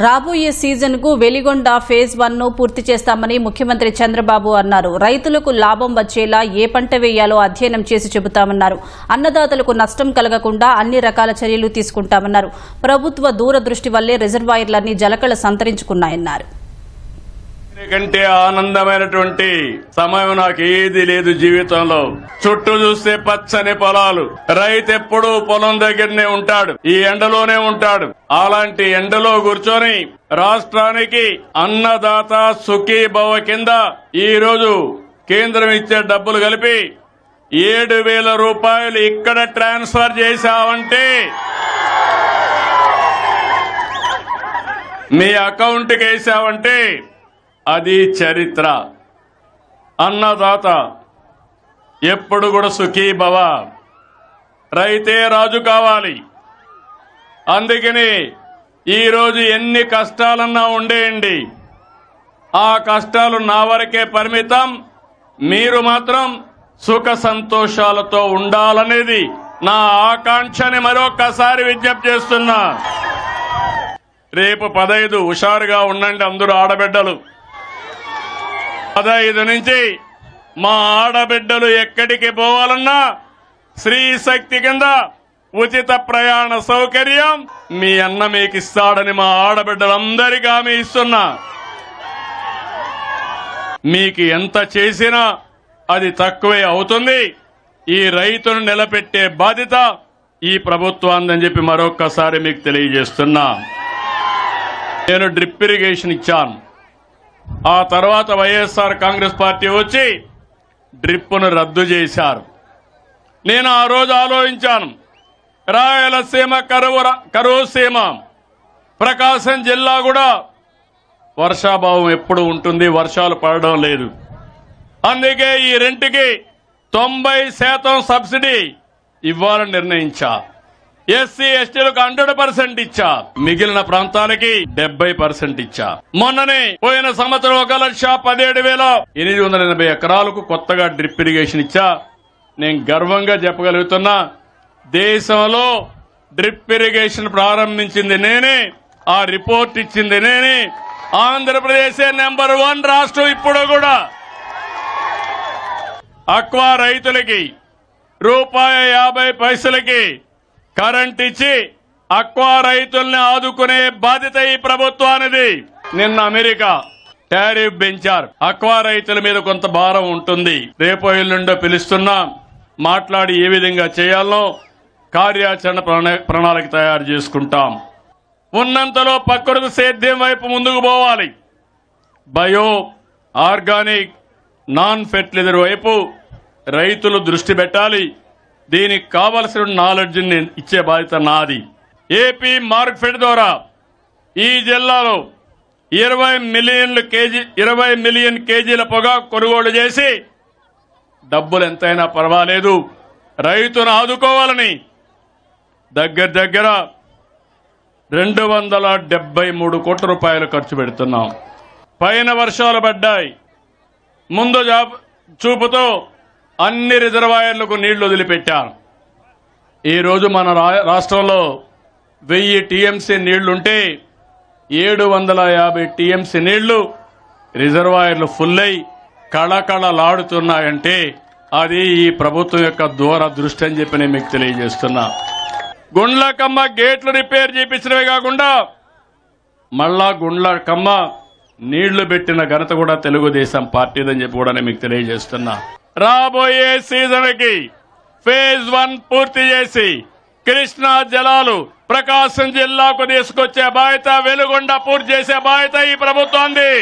రాబోయే సీజన్కు వెలిగొండ ఫేజ్ 1ను పూర్తి చేస్తామని ముఖ్యమంత్రి చంద్రబాబు అన్నారు. రైతులకు లాభం వచ్చేలా ఏ పంట వేయాలో అధ్యయనం చేసి చెబుతామన్నారు. అన్నదాతలకు నష్టం కలగకుండా అన్ని రకాల చర్యలు తీసుకుంటామన్నారు. ప్రభుత్వ దూరదృష్టి వల్లే రిజర్వాయర్లన్నీ జలకళ సంతరించుకున్నాయన్నారు. కంటే ఆనందమైనటువంటి సమయం నాకు ఏది లేదు జీవితంలో. చుట్టూ చూస్తే పచ్చని పొలాలు, రైతు ఎప్పుడూ పొలం దగ్గరనే ఉంటాడు, ఈ ఎండలోనే ఉంటాడు. అలాంటి ఎండలో కూర్చొని రాష్ట్రానికి అన్నదాత సుఖీభవ కింద ఈ రోజు కేంద్రం ఇచ్చే డబ్బులు కలిపి 7,000 రూపాయలు ఇక్కడ ట్రాన్స్ఫర్ చేశామంటే మీ అకౌంట్కి వేసామంటే అది చరిత్ర. అన్నదాత ఎప్పుడు కూడా సుఖీభవ, రైతే రాజు కావాలి. అందుకని ఈరోజు ఎన్ని కష్టాలన్నా ఉండేయండి, ఆ కష్టాలు నా వరకే పరిమితం. మీరు మాత్రం సుఖ సంతోషాలతో ఉండాలనేది నా ఆకాంక్షని మరొకసారి విజ్ఞప్తి చేస్తున్నా. రేపు 15 హుషారుగా ఉండండి అందరూ ఆడబిడ్డలు. 15 నుంచి మా ఆడబిడ్డలు ఎక్కడికి పోవాలన్నా స్త్రీ శక్తి కింద ఉచిత ప్రయాణ సౌకర్యం మీ అన్న మీకు ఇస్తాడని మా ఆడబిడ్డలందరికీ హామీ ఇస్తున్నా. మీకు ఎంత చేసినా అది తక్కువే అవుతుంది. ఈ రైతును నిలబెట్టే బాధ్యత ఈ ప్రభుత్వాన్ని చెప్పి మరొక్కసారి మీకు తెలియజేస్తున్నా. నేను డ్రిప్ ఇరిగేషన్ ఇచ్చాను. ఆ తర్వాత వైఎస్ఆర్ కాంగ్రెస్ పార్టీ వచ్చి డ్రిప్ను రద్దు చేశారు. నేను ఆ రోజు ఆలోచించాను, రాయలసీమ కరువు సీమ ప్రకాశం జిల్లా కూడా వర్షాభావం ఎప్పుడు ఉంటుంది, వర్షాలు పడడం లేదు. అందుకే ఈ రెంట్కి 90% సబ్సిడీ ఇవ్వాలని నిర్ణయించా. ఎస్సీ ఎస్టీలకు 100% ఇచ్చా, మిగిలిన ప్రాంతాలకి 70% ఇచ్చా. మొన్ననే పోయిన సంవత్సరం 1,17,880 ఎకరాలకు కొత్తగా డ్రిప్ ఇరిగేషన్ ఇచ్చా. నేను గర్వంగా చెప్పగలుగుతున్నా, దేశంలో డ్రిప్ ఇరిగేషన్ ప్రారంభించింది నేనే, ఆ రిపోర్ట్ ఇచ్చింది నేనే. ఆంధ్రప్రదేశ్ నెంబర్ 1 రాష్ట్రం. ఇప్పుడు కూడా అక్వా రైతులకి ₹1.50 కరెంట్ ఇచ్చి అక్వా రైతుల్ని ఆదుకునే బాధ్యత ఈ ప్రభుత్వానిది. నిన్న అమెరికా టారిఫ్ పెంచారు, అక్వా రైతుల మీద కొంత భారం ఉంటుంది. రేపో ఎల్లుండో పిలుస్తున్నా, మాట్లాడి ఏ విధంగా చేయాలో కార్యాచరణ ప్రణాళిక తయారు చేసుకుంటాం. ఉన్నంతలో ప్రకృతి సేద్యం వైపు ముందుకు పోవాలి. బయో, ఆర్గానిక్, నాన్ ఫెర్టిలైజర్ వైపు రైతులు దృష్టి పెట్టాలి. దీనికి కావలసిన నాలెడ్జ్ని ఇచ్చే బాధ్యత నాది. ఏపీ మార్కెట్ ద్వారా ఈ జిల్లాలో 20 మిలియన్ కేజీల పొగాకు కొనుగోలు చేసి డబ్బులు ఎంతైనా పర్వాలేదు రైతును ఆదుకోవాలని దగ్గర 273 కోట్ల రూపాయలు ఖర్చు పెడుతున్నాం. పైన వర్షాలు పడ్డాయి, ముందు చూపుతో అన్ని రిజర్వాయర్లకు నీళ్లు వదిలిపెట్టారు. ఈరోజు మన రాష్ట్రంలో 1000 టీఎంసీ నీళ్లుంటే 750 టీఎంసీ నీళ్లు రిజర్వాయర్లు ఫుల్ అయి కళకళలాడుతున్నాయంటే అది ఈ ప్రభుత్వం యొక్క దూరదృష్టి అని చెప్పి నేను మీకు తెలియజేస్తున్నా. గుండ్లకమ్మ గేట్లు రిపేర్ చేయించడమే కాకుండా మళ్ళా గుండ్లకమ్మ నీళ్లు పెట్టిన ఘనత కూడా తెలుగుదేశం పార్టీదని చెప్పి కూడా నేను మీకు తెలియజేస్తున్నా. రాబోయే సీజన్కి ఫేజ్ 1 పూర్తి చేసి కృష్ణా జలాలు ప్రకాశం జిల్లాకు తీసుకొచ్చే బాధ్యత, వెలుగొండ పూర్తి చేసే బాధ్యత ఈ ప్రభుత్వాన్ని.